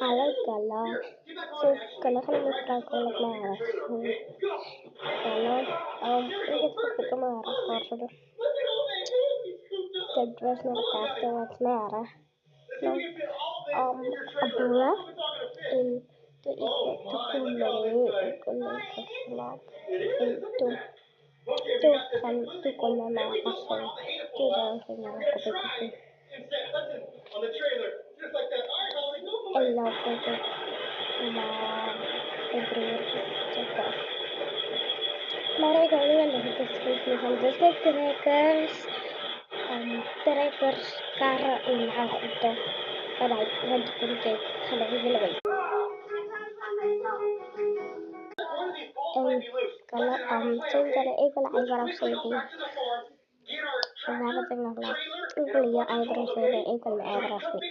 على القلعة كنا نفرق كل ما أعرفه قلعة يجد فكرة ما أعرف خارجة تدرس نرتاح ما أعرف أبوه إن تكون مريء كل الكسلات إن تكون ما أصل تدرس نرتاح إلا كنت ما أدري جدا مرة قالوا لي تسويق مثل Disney trackers كار العقدة هذا هاد كل شيء هذا في الوقت kalau cari ikut ibarat sini Saya tengah kuliah ibarat sini ikut ibarat sini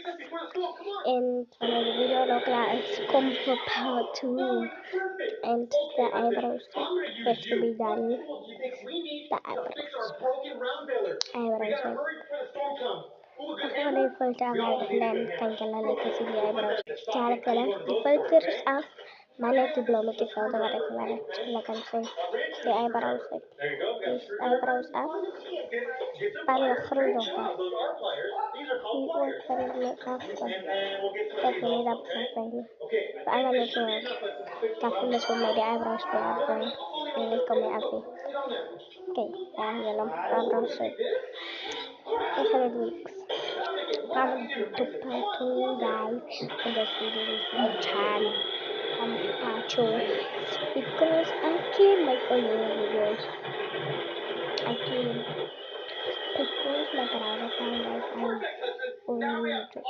in the video class compared to and the eyebrows which to be done the eyebrows Ako default agad dan kangkala kasi di eyebrows cara kala default terus off mana tu belum itu foto ada kemarin silakan say the eyebrows is eyebrows up para khuruj apa he work para makeup tapi ini dapat ini فأنا نشوف كافي semua di eyebrows berapa ini kami api okay dalam eyebrows Hello weeks Come to pattern guys in the series time because I can't make all your videos I can't because my brother found out I only to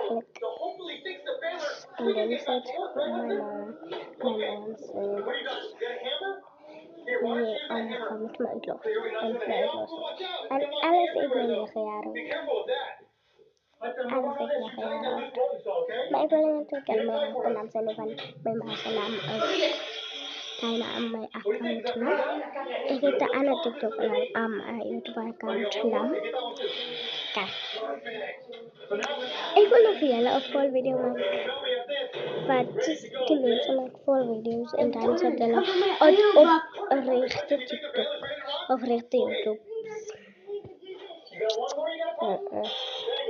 click and then said my mom said commitment loss and flight losses and Alice even خياره Alice even خياره ما يقول لي أنت كلمة تنام سنفن بما سلام كان أمي أكاونتنا إذا أنا تيك توك أم يوتيوب أكاونتنا كان يقول له فيها لا أفول فيديو ما فجس كلين سمك فول فيديوز إن تاني سدلا أو ريخت تيك توك أو ريخت يوتيوب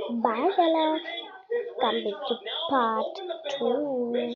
Bye, Ella. Come to part 2.